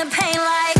the pain like.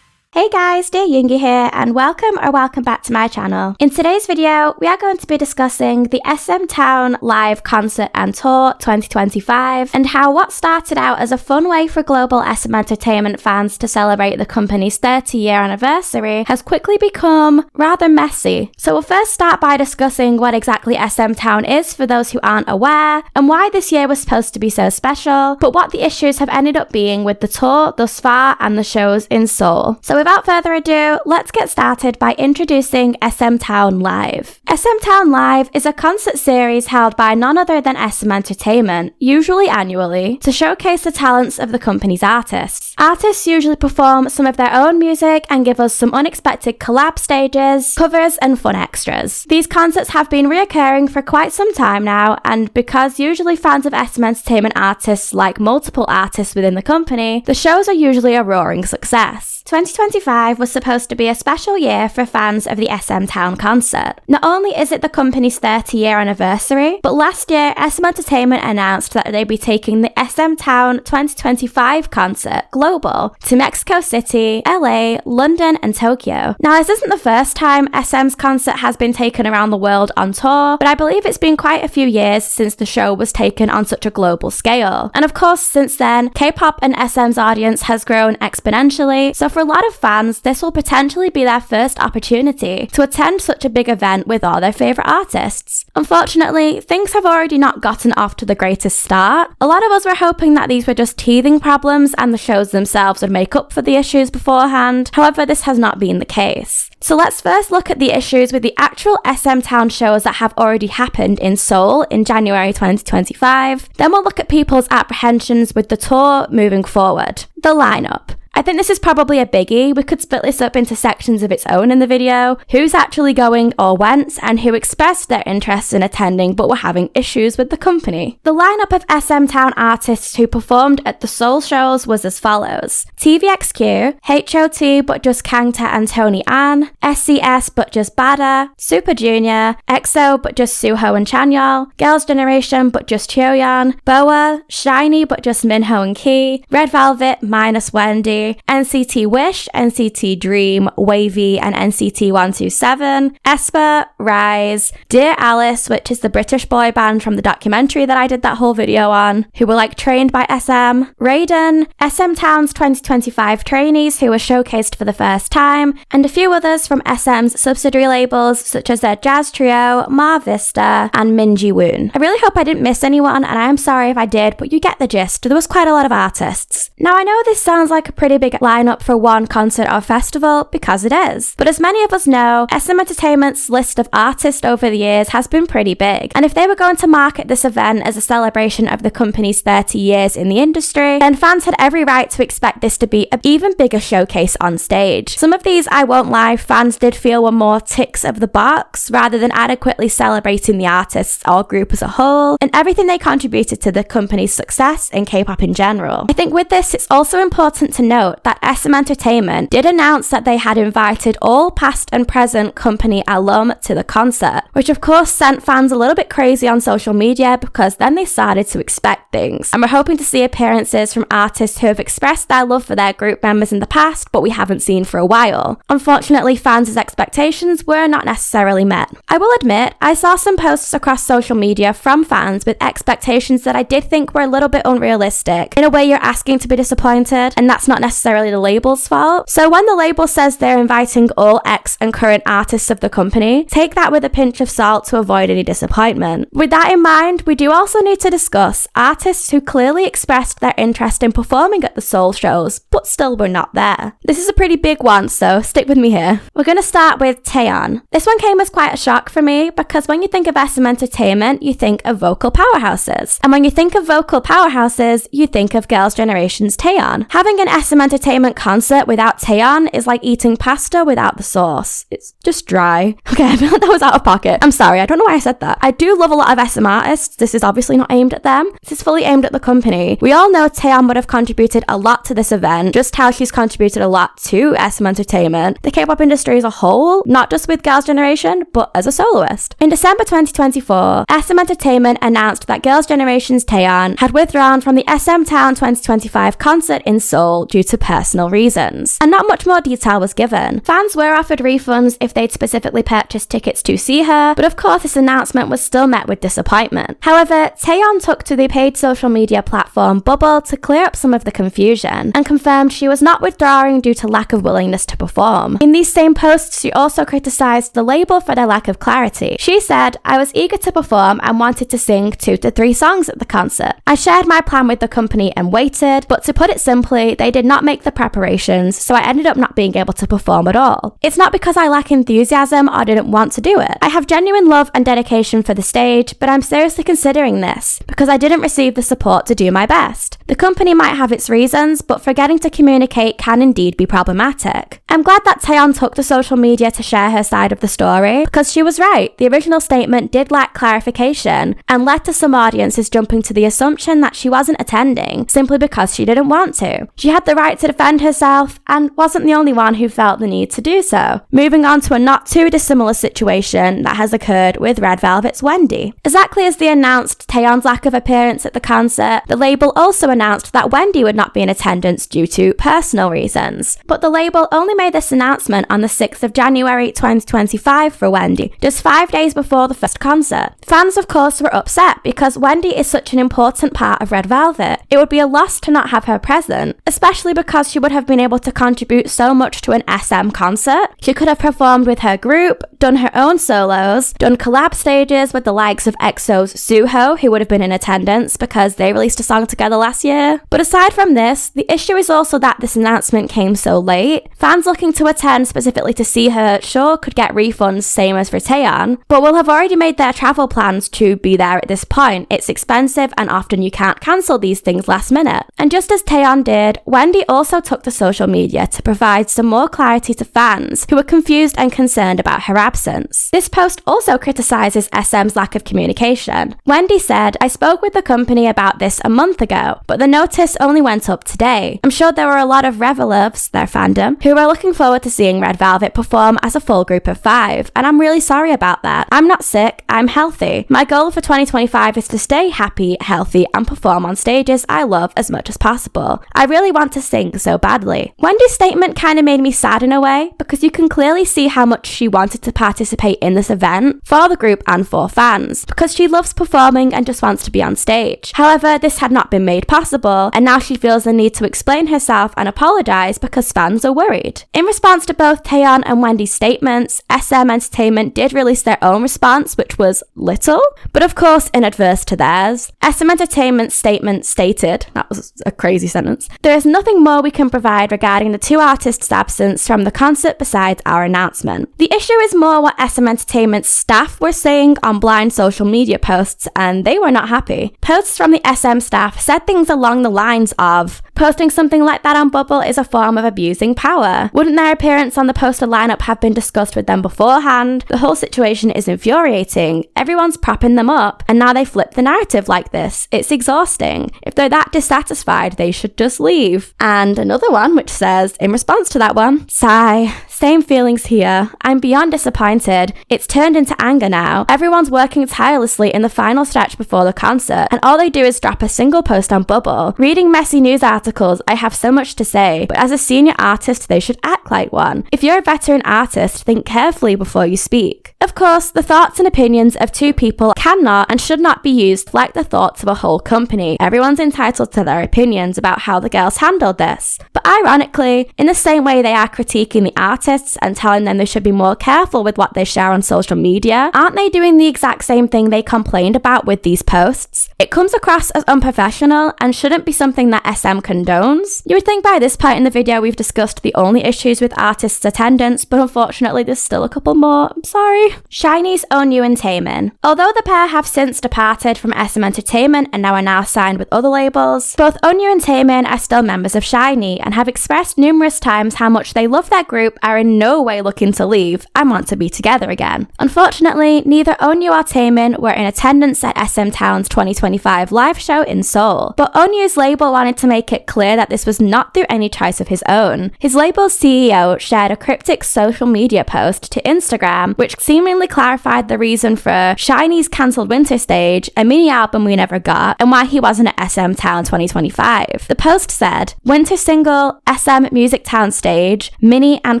Hey guys, dearyoongi here, and welcome back to my channel. In today's video, we are going to be discussing the SMTown Live Concert and Tour 2025 and how what started out as a fun way for global SM entertainment fans to celebrate the company's 30-year anniversary has quickly become rather messy. So we'll first start by discussing what exactly SMTown is for those who aren't aware, and why this year was supposed to be so special, but what the issues have ended up being with the tour thus far and the shows in Seoul. So without further ado, let's get started by introducing SMTown Live. SMTown Live is a concert series held by none other than SM Entertainment, usually annually, to showcase the talents of the company's artists. Artists usually perform some of their own music and give us some unexpected collab stages, covers, and fun extras. These concerts have been reoccurring for quite some time now, and because usually fans of SM Entertainment artists like multiple artists within the company, the shows are usually a roaring success. 2025 was supposed to be a special year for fans of the SMTown concert. Not only is it the company's 30-year anniversary, but last year SM Entertainment announced that they'd be taking the SMTown 2025 concert global to Mexico City, LA, London, and Tokyo. Now, this isn't the first time SM's concert has been taken around the world on tour, but I believe it's been quite a few years since the show was taken on such a global scale. And of course, since then, K-pop and SM's audience has grown exponentially, so for a lot of fans, this will potentially be their first opportunity to attend such a big event with all their favourite artists. Unfortunately, things have already not gotten off to the greatest start. A lot of us were hoping that these were just teething problems and the shows themselves would make up for the issues beforehand. However, this has not been the case. So let's first look at the issues with the actual SMTown shows that have already happened in Seoul in January 2025. Then we'll look at people's apprehensions with the tour moving forward. The lineup. I think this is probably a biggie. We could split this up into sections of its own in the video. Who's actually going or went, and who expressed their interest in attending but were having issues with the company. The lineup of SMTown artists who performed at the Seoul shows was as follows: TVXQ, HOT but just Kangta and Tony An, SCS but just Bada, Super Junior, EXO but just Suho and Chanyeol, Girls' Generation but just Taeyeon, BoA, Shiny but just Minho and Key, Red Velvet minus Wendy, NCT Wish, NCT Dream, Wavy, and NCT 127, aespa, Rise, Dear Alice, which is the British boy band from the documentary that I did that whole video on, who were like trained by SM, Raiden, SMTown's 2025 trainees who were showcased for the first time, and a few others from SM's subsidiary labels such as their jazz trio, Ma Vista, and Min Ji-woon. I really hope I didn't miss anyone, and I am sorry if I did, but you get the gist. There was quite a lot of artists. Now, I know this sounds like a pretty big lineup for one concert or festival, because it is. But as many of us know, SM Entertainment's list of artists over the years has been pretty big. And if they were going to market this event as a celebration of the company's 30 years in the industry, then fans had every right to expect this to be an even bigger showcase on stage. Some of these, I won't lie, fans did feel were more ticks of the box rather than adequately celebrating the artists or group as a whole and everything they contributed to the company's success in K-pop in general. I think with this, it's also important to note that SM Entertainment did announce that they had invited all past and present company alum to the concert, which of course sent fans a little bit crazy on social media because then they started to expect things. And we're hoping to see appearances from artists who have expressed their love for their group members in the past but we haven't seen for a while. Unfortunately, fans' expectations were not necessarily met. I will admit, I saw some posts across social media from fans with expectations that I did think were a little bit unrealistic. In a way, you're asking to be disappointed, and that's not necessarily the label's fault. So when the label says they're inviting all ex and current artists of the company, take that with a pinch of salt to avoid any disappointment. With that in mind, we do also need to discuss artists who clearly expressed their interest in performing at the Seoul shows, but still were not there. This is a pretty big one, so stick with me here. We're going to start with Taeyeon. This one came as quite a shock for me because when you think of SM Entertainment, you think of vocal powerhouses. And when you think of vocal powerhouses, you think of Girls' Generation's Taeyeon. Having an SM SM Entertainment concert without Taeyeon is like eating pasta without the sauce. It's just dry. Okay, I feel like that was out of pocket. I'm sorry, I don't know why I said that. I do love a lot of SM artists. This is obviously not aimed at them. This is fully aimed at the company. We all know Taeyeon would have contributed a lot to this event, just how she's contributed a lot to SM Entertainment, the K-pop industry as a whole, not just with Girls' Generation, but as a soloist. In December 2024, SM Entertainment announced that Girls' Generation's Taeyeon had withdrawn from the SMTown 2025 concert in Seoul due to personal reasons, and not much more detail was given. Fans were offered refunds if they'd specifically purchased tickets to see her, but of course this announcement was still met with disappointment. However, Taeyeon took to the paid social media platform Bubble to clear up some of the confusion, and confirmed she was not withdrawing due to lack of willingness to perform. In these same posts, she also criticised the label for their lack of clarity. She said, "I was eager to perform and wanted to sing 2 to 3 songs at the concert. I shared my plan with the company and waited, but to put it simply, they did not make the preparations, so I ended up not being able to perform at all. It's not because I lack enthusiasm or didn't want to do it. I have genuine love and dedication for the stage, but I'm seriously considering this, because I didn't receive the support to do my best. The company might have its reasons, but forgetting to communicate can indeed be problematic." I'm glad that Taeyeon took to social media to share her side of the story, because she was right. The original statement did lack clarification and led to some audiences jumping to the assumption that she wasn't attending simply because she didn't want to. She had the right to defend herself and wasn't the only one who felt the need to do so. Moving on to a not too dissimilar situation that has occurred with Red Velvet's Wendy. Exactly as they announced Taeyeon's lack of appearance at the concert, the label also announced that Wendy would not be in attendance due to personal reasons. But the label only made this announcement on the 6th of January 2025 for Wendy, just 5 days before the first concert. Fans of course were upset because Wendy is such an important part of Red Velvet. It would be a loss to not have her present, especially because she would have been able to contribute so much to an SM concert. She could have performed with her group, done her own solos, done collab stages with the likes of EXO's Suho, who would have been in attendance because they released a song together last year. But aside from this, the issue is also that this announcement came so late. Fans looking to attend specifically to see her sure could get refunds, same as for Taeyeon, but will have already made their travel plans to be there at this point. It's expensive and often you can't cancel these things last minute. And just as Taeyeon did, Wendy also took to social media to provide some more clarity to fans who were confused and concerned about her absence. This post also criticises SM's lack of communication. Wendy said, "I spoke with the company about this a month ago, but the notice only went up today. I'm sure there were a lot of Revelovs, their fandom, who were looking forward to seeing Red Velvet perform as a full group of 5, and I'm really sorry about that. I'm not sick, I'm healthy. My goal for 2025 is to stay happy, healthy, and perform on stages I love as much as possible. I really want to sing so badly." Wendy's statement kind of made me sad in a way, because you can clearly see how much she wanted to participate in this event for the group and for fans, because she loves performing and just wants to be on stage. However, this had not been made possible, and now she feels the need to explain herself and apologise because fans are worried. In response to both Taeyeon and Wendy's statements, SM Entertainment did release their own response, which was little, but of course in adverse to theirs. SM Entertainment's statement stated, that was a crazy sentence, "There is nothing more we can provide regarding the 2 artists' absence from the concert besides our announcement." The issue is more what SM Entertainment's staff were saying on blind social media posts, and they were not happy. Posts from the SM staff said things along the lines of, "Posting something like that on Bubble is a form of abusing power. Wouldn't their appearance on the poster lineup have been discussed with them beforehand? The whole situation is infuriating. Everyone's propping them up, and now they flip the narrative like this. It's exhausting. If they're that dissatisfied, they should just leave." And another one which says, in response to that one, "Sigh. Same feelings here. I'm beyond disappointed. It's turned into anger now. Everyone's working tirelessly in the final stretch before the concert, and all they do is drop a single post on Bubble. Reading messy news articles, I have so much to say, but as a senior artist, they should act like one. If you're a veteran artist, think carefully before you speak." Of course, the thoughts and opinions of 2 people cannot and should not be used like the thoughts of a whole company. Everyone's entitled to their opinions about how the girls handled this. But ironically, in the same way they are critiquing the artist artists and telling them they should be more careful with what they share on social media, aren't they doing the exact same thing they complained about with these posts? It comes across as unprofessional and shouldn't be something that SM condones. You would think by this point in the video we've discussed the only issues with artists' attendance, but unfortunately there's still a couple more. I'm sorry. SHINee's Onew and Taemin. Although the pair have since departed from SM Entertainment and are now signed with other labels, both Onew and Taemin are still members of SHINee and have expressed numerous times how much they love their group, are in no way looking to leave, and want to be together again. Unfortunately, neither Onew or Taemin were in attendance at SMTown's 2025 live show in Seoul, but Onew's label wanted to make it clear that this was not through any choice of his own. His label's CEO shared a cryptic social media post to Instagram, which seemingly clarified the reason for SHINee's cancelled winter stage, a mini album we never got, and why he wasn't at SMTown 2025. The post said, "Winter single, SM Music Town stage, mini and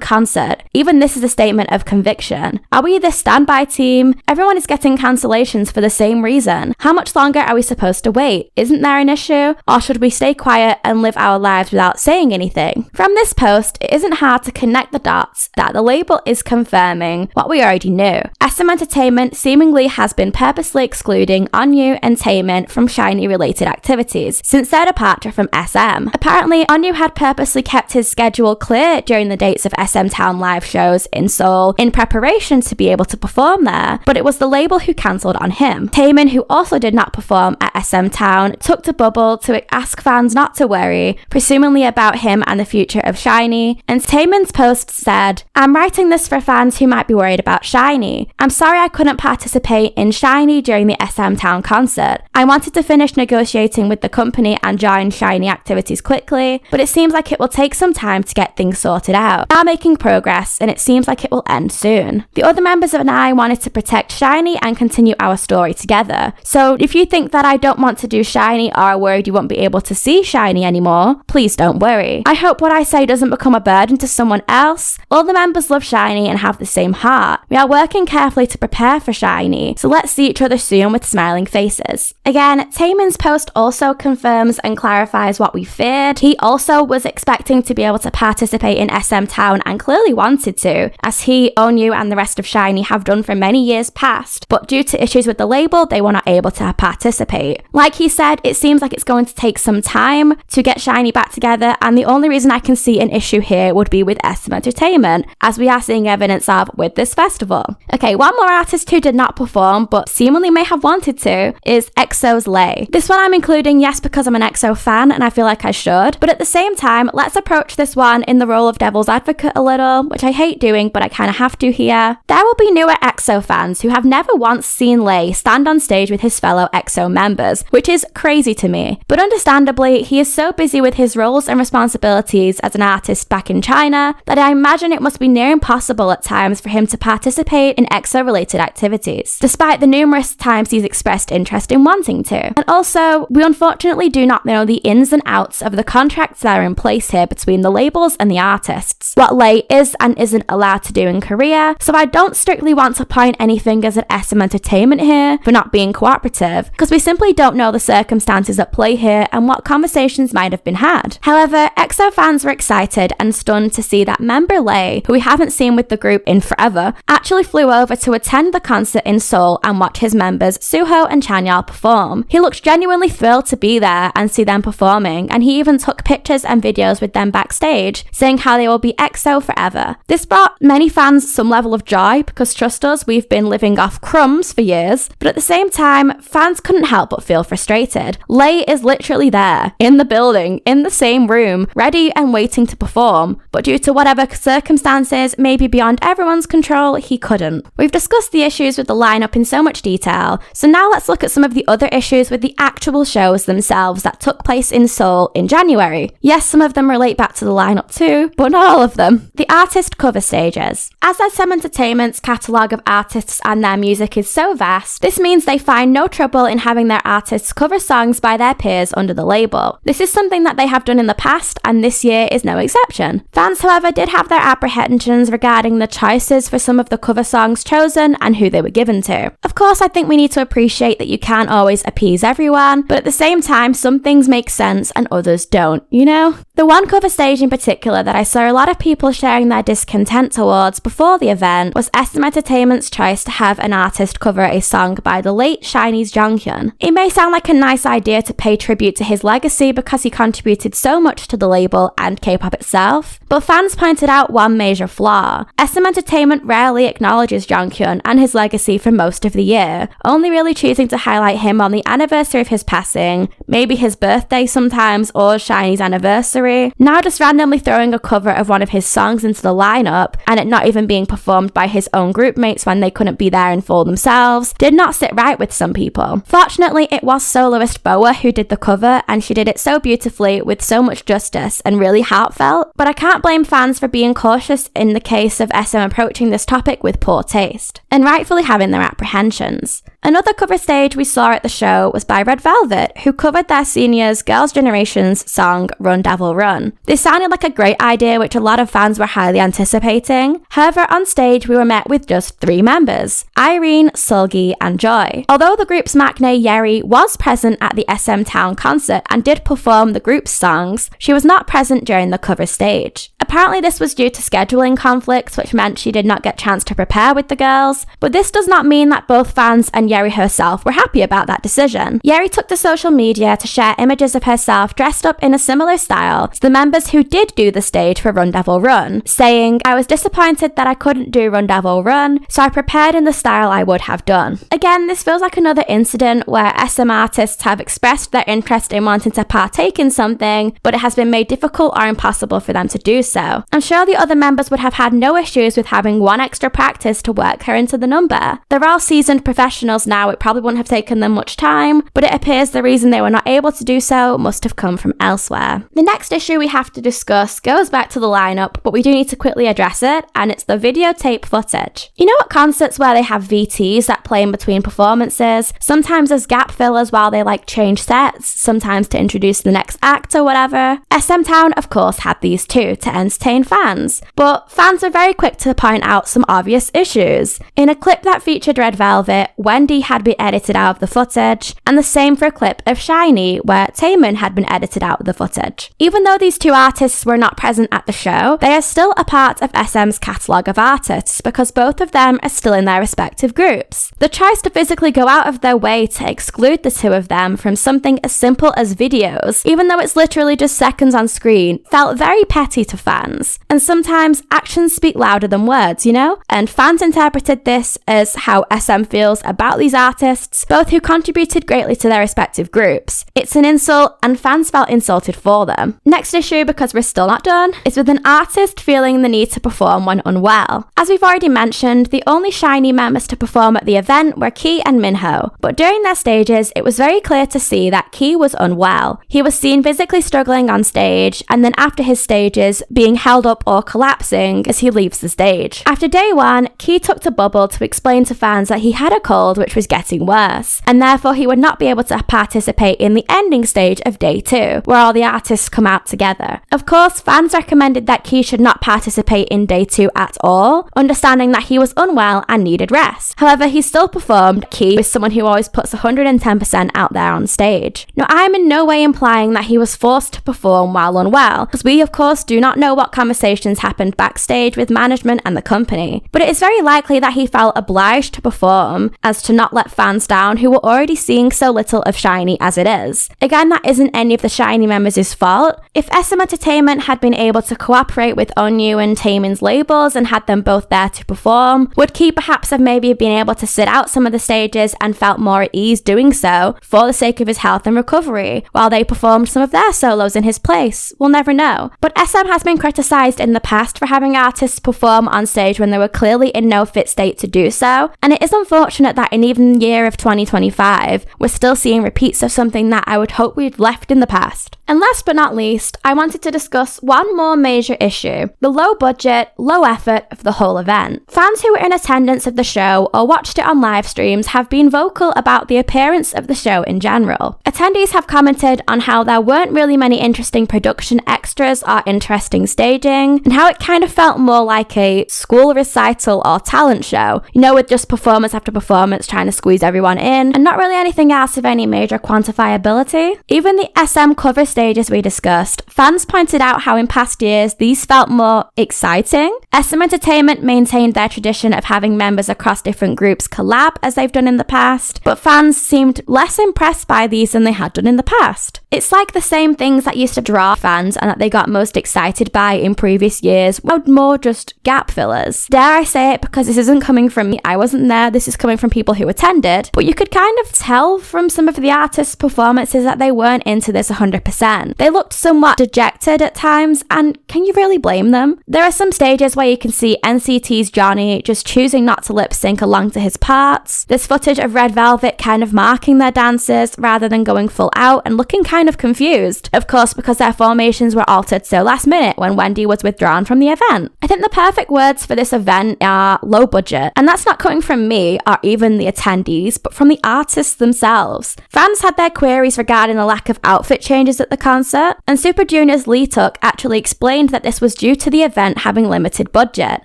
concert. Even this is a statement of conviction. Are we the standby team? Everyone is getting cancellations for the same reason. How much longer are we supposed to wait? Isn't there an issue? Or should we stay quiet and live our lives without saying anything?" From this post, it isn't hard to connect the dots that the label is confirming what we already knew. SM Entertainment seemingly has been purposely excluding Onew and Taemin from SHINee related activities since their departure from SM. Apparently, Onew had purposely kept his schedule clear during the dates of SMTown live shows in Seoul in preparation to be able to perform there, but it was the label who cancelled on him. Taemin, who also did not perform at SMTown, took to Bubble to ask fans not to worry, presumably about him and the future of SHINee, and Taemin's post said, "I'm writing this for fans who might be worried about SHINee. I'm sorry I couldn't participate in SHINee during the SMTown concert. I wanted to finish negotiating with the company and join SHINee activities quickly, but it seems like it will take some time to get things sorted out. We are making progress, and it seems like it will end soon. The other members and I wanted to protect SHINee and continue our story together. So if you think that I don't want to do SHINee or are worried you won't be able to see SHINee anymore, please don't worry. I hope what I say doesn't become a burden to someone else. All the members love SHINee and have the same heart. We are working carefully to prepare for SHINee, so let's see each other soon with smiling faces." Again, Taemin's post also confirms and clarifies what we feared. He also was expecting to be able to participate in SMTown and clearly wanted to, as he, Onew, and the rest of SHINee have done for many years past, but due to issues with the label, they were not able to participate. Like he said, it seems like it's going to take some time to get SHINee back together, and the only reason I can see an issue here would be with SM Entertainment, as we are seeing evidence of with this festival. Okay, one more artist who did not perform, but seemingly may have wanted to, is EXO's Lay. This one I'm including, yes, because I'm an EXO fan, and I feel like I should, but at the same time, let's approach this one in the role of devil's advocate a little, which I hate doing, but I kind of have to here. There will be newer EXO fans who have never once seen Lay stand on stage with his fellow EXO members, which is crazy to me. But understandably, he is so busy with his roles and responsibilities as an artist back in China that I imagine it must be near impossible at times for him to participate in EXO-related activities, despite the numerous times he's expressed interest in wanting to. And also, we unfortunately do not know the ins and outs of the contracts that are in place here between the labels and the artists, what Lay is and isn't allowed to do in Korea, so I don't strictly want to point any fingers at SM Entertainment here for not being cooperative, because we simply don't know the circumstances at play here and what conversations might have been had. However, EXO fans were excited and stunned to see that member Lay, who we haven't seen with the group in forever, actually flew over to attend the concert in Seoul and watch his members Suho and Chanyeol perform. He looked genuinely thrilled to be there and see them performing, and he even took pictures and videos with them backstage, saying how they will be EXO forever. This brought many fans some level of joy, because trust us, we've been living off crumbs for years, but at the same time, fans couldn't help but feel frustrated. Lay is literally there, in the building, in the same room, ready and waiting to perform, but due to whatever circumstances, maybe beyond everyone's control, he couldn't. We've discussed the issues with the lineup in so much detail, so now let's look at some of the other issues with the actual shows themselves that took place in Seoul in January. Yes, some of them relate back to the lineup too, but not all of them. The artist cover stages. As SM Entertainment's catalogue of artists and their music is so vast, this means they find no trouble in having their artists cover songs by their peers under the label. This is something that they have done in the past, and this year is no exception. Fans, however, did have their apprehensions regarding the choices for some of the cover songs chosen and who they were given to. Of course, I think we need to appreciate that you can't always appease everyone, but at the same time, some things make sense and others don't, you know? The one cover stage in particular that I saw a lot of people sharing their discontent towards before the event was SM Entertainment's choice to have an artist cover a song by the late SHINee's Jonghyun. It may sound like a nice idea to pay tribute to his legacy because he contributed so much to the label and K-pop itself, but fans pointed out one major flaw. SM Entertainment rarely acknowledges Jonghyun and his legacy for most of the year, only really choosing to highlight him on the anniversary of his passing, maybe his birthday sometimes, or SHINee's anniversary. Now just randomly throwing a cover of one of his songs into the lineup, and it not even being performed by his own group mates when they couldn't be there in full themselves, did not sit right with some people. Fortunately, it was soloist Boa who did the cover, and she did it so beautifully with so much justice and really heartfelt, but I can't blame fans for being cautious in the case of SM approaching this topic with poor taste, and rightfully having their apprehensions. Another cover stage we saw at the show was by Red Velvet, who covered their seniors' Girls' Generation's song Run Devil Run. This sounded like a great idea which a lot of fans were highly anticipating. However, on stage we were met with just 3 members, Irene, Seulgi and Joy. Although the group's maknae Yeri was present at the SMTown concert and did perform the group's songs, she was not present during the cover stage. Apparently this was due to scheduling conflicts, which meant she did not get a chance to prepare with the girls, but this does not mean that both fans and Yeri herself were happy about that decision. Yeri took to social media to share images of herself dressed up in a similar style to the members who did do the stage for Run Devil Run, saying, "I was disappointed that I couldn't do Run Devil Run, so I prepared in the style I would have done." Again, this feels like another incident where SM artists have expressed their interest in wanting to partake in something, but it has been made difficult or impossible for them to do so. I'm sure the other members would have had no issues with having one extra practice to work her into the number. They're all seasoned professionals now, it probably wouldn't have taken them much time, but it appears the reason they were not able to do so must have come from elsewhere. The next issue we have to discuss goes back to the lineup, but we do need to quickly address it, and it's the videotape footage. You know at concerts where they have VTs that play in between performances, sometimes as gap fillers while they change sets, sometimes to introduce the next act or whatever? SMTown of course had these too, to entertain fans, but fans were very quick to point out some obvious issues. In a clip that featured Red Velvet, Wendy had been edited out of the footage, and the same for a clip of SHINee where Taemin had been edited out of the footage. Even though these two artists were not present at the show, they are still a part of SM's catalogue of artists because both of them are still in their respective groups. The choice to physically go out of their way to exclude the two of them from something as simple as videos, even though it's literally just seconds on screen, felt very petty to fans. And sometimes actions speak louder than words, you know? And fans interpreted this as how SM feels about these artists, both who contributed greatly to their respective groups. It's an insult, and fans felt insulted for them. Next issue, because we're still not done, is with an artist feeling the need to perform when unwell. As we've already mentioned, the only SHINee members to perform at the event were Key and Minho, but during their stages, it was very clear to see that Key was unwell. He was seen physically struggling on stage, and then after his stages, being held up or collapsing as he leaves the stage. After day one, Key took to Bubble to explain to fans that he had a cold which was getting worse, and therefore he would not be able to participate in the ending stage of day 2, where all the artists come out together. Of course, fans recommended that Key should not participate in day 2 at all, understanding that he was unwell and needed rest. However, he still performed. Key is someone who always puts 110% out there on stage. Now, I'm in no way implying that he was forced to perform while unwell, because we of course do not know what conversations happened backstage with management and the company, but it is very likely that he felt obliged to perform as to not let fans down who were already seeing so little of SHINee as it is. Again, that isn't any of the SHINee members' fault. If SM Entertainment had been able to cooperate with Onew and Taemin's labels and had them both there to perform, would Key perhaps have maybe been able to sit out some of the stages and felt more at ease doing so for the sake of his health and recovery, while they performed some of their solos in his place? We'll never know. But SM has been criticised in the past for having artists perform on stage when they were clearly in no fit state to do so, and it is unfortunate that in even the year of 2025, we're still seeing repeats of something that I would hope we'd left in the past. And last but not least, I wanted to discuss one more major issue: the low budget, low effort of the whole event. Fans who were in attendance of the show or watched it on live streams have been vocal about the appearance of the show in general. Attendees have commented on how there weren't really many interesting production extras or interesting staging, and how it kind of felt more like a school recital or talent show, you know, with just performance after performance trying to squeeze everyone in, and not really anything else of any major quantifiability. Even the SM cover stages we discussed first, fans pointed out how in past years these felt more exciting. SM Entertainment maintained their tradition of having members across different groups collab as they've done in the past, but fans seemed less impressed by these than they had done in the past. It's like the same things that used to draw fans and that they got most excited by in previous years were more just gap fillers. Dare I say it, because this isn't coming from me, I wasn't there, this is coming from people who attended, but you could kind of tell from some of the artists' performances that they weren't into this 100%. They looked somewhat dejected at times, and can you really blame them? There are some stages where you can see NCT's Johnny just choosing not to lip sync along to his parts. There's footage of Red Velvet kind of marking their dances rather than going full out and looking kind of confused, of course because their formations were altered so last minute when Wendy was withdrawn from the event. I think the perfect words for this event are low budget, and that's not coming from me or even the attendees, but from the artists themselves. Fans had their queries regarding the lack of outfit changes at the concert, and Super Junior's Lee Tuk actually explained that this was due to the event having limited budget.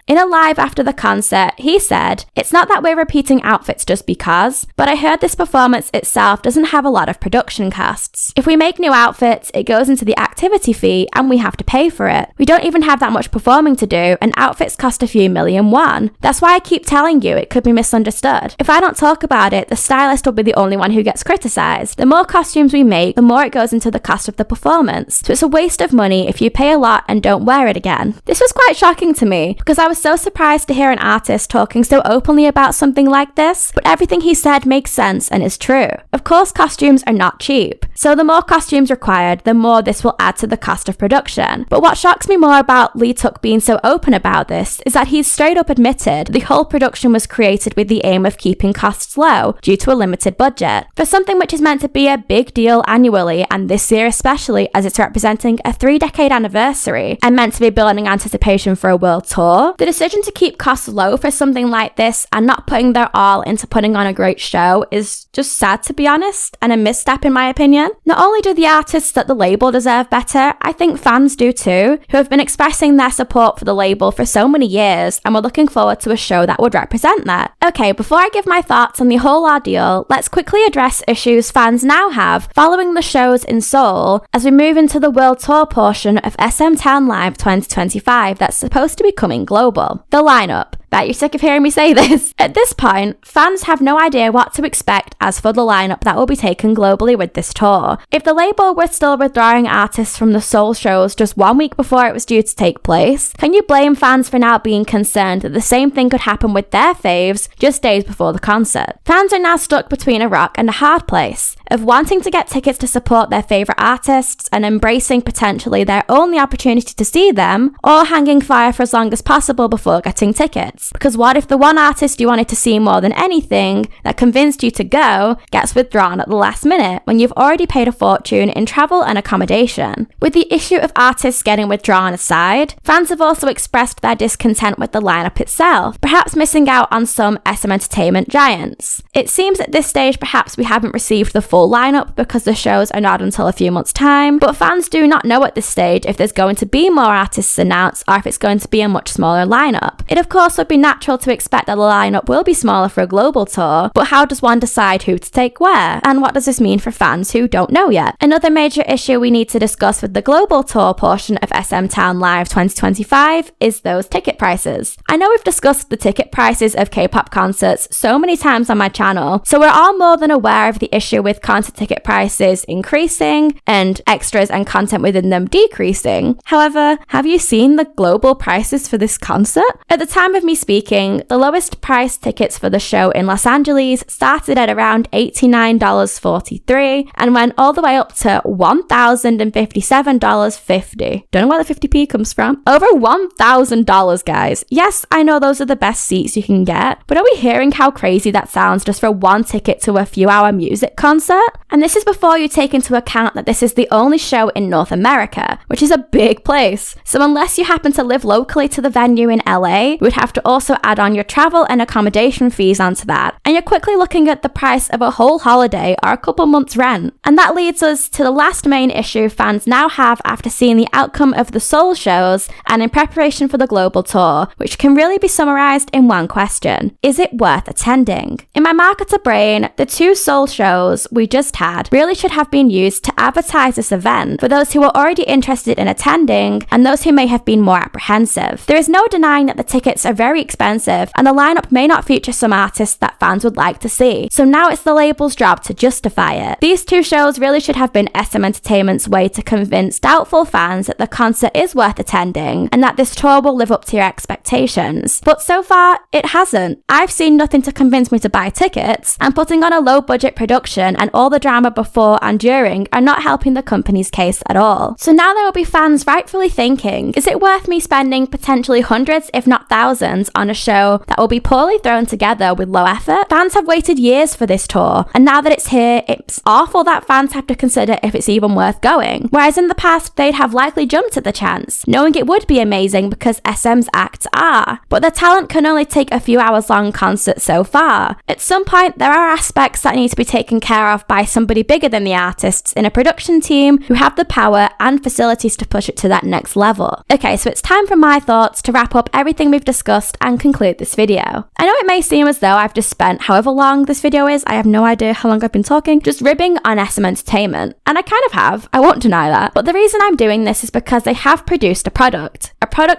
In a live after the concert, he said, "It's not that we're repeating outfits just because, but I heard this performance itself doesn't have a lot of production costs. If we make new outfits, it goes into the activity fee and we have to pay for it. We don't even have that much performing to do, and outfits cost a few million won. That's why I keep telling you it could be misunderstood. If I don't talk about it, the stylist will be the only one who gets criticized. The more costumes we make, the more it goes into the cost of the performance. So it's a waste of money if you pay a lot and don't wear it again." This was quite shocking to me because I was so surprised to hear an artist talking so openly about something like this, but everything he said makes sense and is true. Of course, costumes are not cheap, so the more costumes required, the more this will add to the cost of production. But what shocks me more about Lee Tuk being so open about this is that he's straight up admitted the whole production was created with the aim of keeping costs low due to a limited budget. For something which is meant to be a big deal annually, and this year especially as it's representing a 3-decade anniversary and meant to be building anticipation for a world tour, the decision to keep costs low for something like this and not putting their all into putting on a great show is just sad, to be honest, and a misstep in my opinion. Not only do the artists at the label deserve better, I think fans do too, who have been expressing their support for the label for so many years and were looking forward to a show that would represent that. Okay, before I give my thoughts on the whole ordeal, let's quickly address issues fans now have following the shows in Seoul as we move into the world tour portion of SMTown Live 2025 that's supposed to be coming global. The lineup. Bet you're sick of hearing me say this. At this point, fans have no idea what to expect as for the lineup that will be taken globally with this tour. If the label were still withdrawing artists from the Seoul shows just 1 week before it was due to take place, can you blame fans for now being concerned that the same thing could happen with their faves just days before the concert? Fans are now stuck between a rock and a hard place of wanting to get tickets to support their favourite artists and embracing potentially their only opportunity to see them, or hanging fire for as long as possible before getting tickets. Because what if the one artist you wanted to see more than anything that convinced you to go gets withdrawn at the last minute when you've already paid a fortune in travel and accommodation? With the issue of artists getting withdrawn aside, fans have also expressed their discontent with the lineup itself, perhaps missing out on some SM Entertainment giants. It seems at this stage perhaps we haven't received the full lineup because the shows are not until a few months' time, but fans do not know at this stage if there's going to be more artists announced or if it's going to be a much smaller lineup. It of course would be natural to expect that the lineup will be smaller for a global tour, but how does one decide who to take where? And what does this mean for fans who don't know yet? Another major issue we need to discuss with the global tour portion of SMTown Live 2025 is those ticket prices. I know we've discussed the ticket prices of K-pop concerts so many times on my channel, so we're all more than aware of the issue with concert ticket prices increasing and extras and content within them decreasing. However, have you seen the global prices for this concert? At the time of me speaking, the lowest price tickets for the show in Los Angeles started at around $89.43 and went all the way up to $1,057.50. Don't know where the 50p comes from. Over $1,000, guys. Yes, I know those are the best seats you can get, but are we hearing how crazy that sounds just for one ticket to a few-hour music concert? And this is before you take into account that this is the only show in North America, which is a big place. So unless you happen to live locally to the venue in LA, you would have to to also add on your travel and accommodation fees onto that, and you're quickly looking at the price of a whole holiday or a couple months' rent. And that leads us to the last main issue fans now have after seeing the outcome of the Seoul shows and in preparation for the global tour, which can really be summarized in one question: is it worth attending? In my marketer brain, the 2 Seoul shows we just had really should have been used to advertise this event for those who are already interested in attending and those who may have been more apprehensive. There is no denying that the tickets are very expensive and the lineup may not feature some artists that fans would like to see, so now it's the label's job to justify it. These 2 shows really should have been SM Entertainment's way to convince doubtful fans that the concert is worth attending and that this tour will live up to your expectations. But so far, it hasn't. I've seen nothing to convince me to buy tickets, and putting on a low-budget production and all the drama before and during are not helping the company's case at all. So now there will be fans rightfully thinking, is it worth me spending potentially hundreds if not thousands on a show that will be poorly thrown together with low effort? Fans have waited years for this tour, and now that it's here, it's awful that fans have to consider if it's even worth going. Whereas in the past, they'd have likely jumped at the chance, knowing it would be amazing because SM's acts are. But the talent can only take a few hours long concert so far. At some point, there are aspects that need to be taken care of by somebody bigger than the artists in a production team who have the power and facilities to push it to that next level. Okay, so it's time for my thoughts to wrap up everything we've discussed and conclude this video. I know it may seem as though I've just spent however long this video is, I have no idea how long I've been talking, just ribbing on SM Entertainment. And I kind of have, I won't deny that. But the reason I'm doing this is because they have produced a product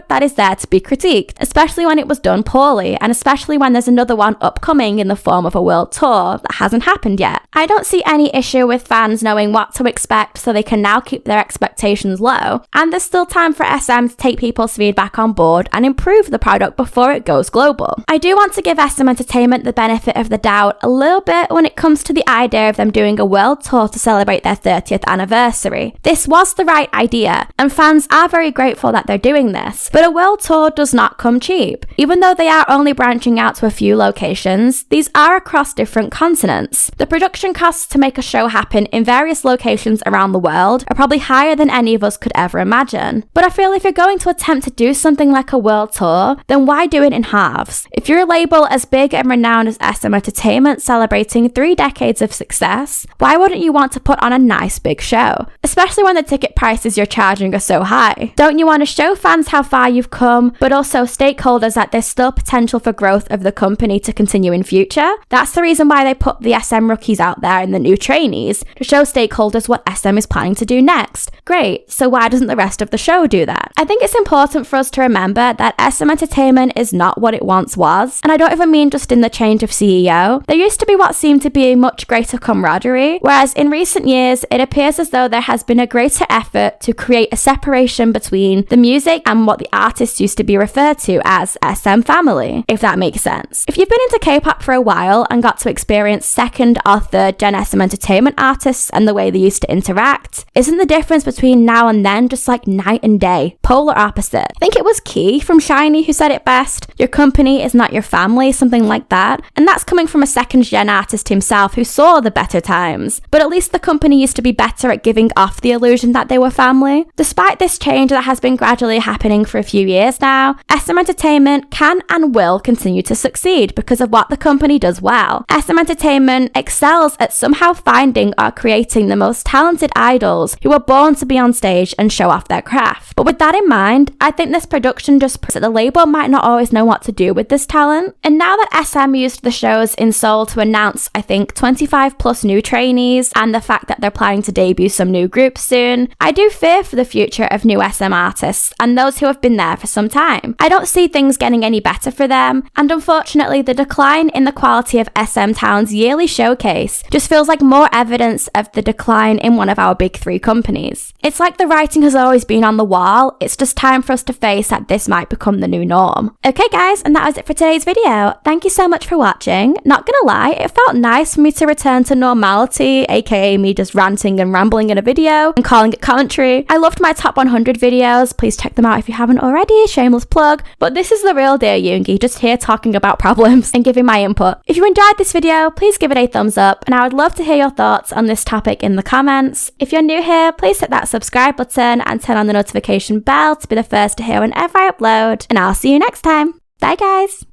that is there to be critiqued, especially when it was done poorly, and especially when there's another one upcoming in the form of a world tour that hasn't happened yet. I don't see any issue with fans knowing what to expect so they can now keep their expectations low, and there's still time for SM to take people's feedback on board and improve the product before it goes global. I do want to give SM Entertainment the benefit of the doubt a little bit when it comes to the idea of them doing a world tour to celebrate their 30th anniversary. This was the right idea, and fans are very grateful that they're doing this, but a world tour does not come cheap. Even though they are only branching out to a few locations, these are across different continents. The production costs to make a show happen in various locations around the world are probably higher than any of us could ever imagine. But I feel if you're going to attempt to do something like a world tour, then why do it in halves? If you're a label as big and renowned as SM Entertainment celebrating 3 decades of success, why wouldn't you want to put on a nice big show? Especially when the ticket prices you're charging are so high. Don't you want to show fans how far you've come, but also stakeholders that there's still potential for growth of the company to continue in future? That's the reason why they put the SM rookies out there and the new trainees, to show stakeholders what SM is planning to do next. Great, so why doesn't the rest of the show do that? I think it's important for us to remember that SM Entertainment is not what it once was, and I don't even mean just in the change of CEO. There used to be what seemed to be a much greater camaraderie, whereas in recent years it appears as though there has been a greater effort to create a separation between the music and what the artists used to be referred to as SM family, if that makes sense. If you've been into K-pop for a while and got to experience second or third gen SM Entertainment artists and the way they used to interact, isn't the difference between now and then just like night and day, polar opposite? I think it was Key from SHINee who said it best: your company is not your family, something like that. And that's coming from a second gen artist himself who saw the better times. But at least the company used to be better at giving off the illusion that they were family. Despite this change that has been gradually happening for a few years now, SM Entertainment can and will continue to succeed because of what the company does well. SM Entertainment excels at somehow finding or creating the most talented idols who are born to be on stage and show off their craft. But with that in mind, I think this production just proves that the label might not always know what to do with this talent. And now that SM used the shows in Seoul to announce, I think, 25 plus new trainees and the fact that they're planning to debut some new groups soon, I do fear for the future of new SM artists and those who have been there for some time. I don't see things getting any better for them, and unfortunately the decline in the quality of SMTown's yearly showcase just feels like more evidence of the decline in one of our big 3 companies. It's like the writing has always been on the wall, it's just time for us to face that this might become the new norm. Okay guys, and that was it for today's video. Thank you so much for watching. Not gonna lie, it felt nice for me to return to normality, aka me just ranting and rambling in a video and calling it commentary. I loved my top 100 videos, please check them out if you haven't already, shameless plug. But this is the real dearyoongi, just here talking about problems and giving my input. If you enjoyed this video, please give it a thumbs up, and I would love to hear your thoughts on this topic in the comments. If you're new here, please hit that subscribe button and turn on the notification bell to be the first to hear whenever I upload, and I'll see you next time. Bye guys!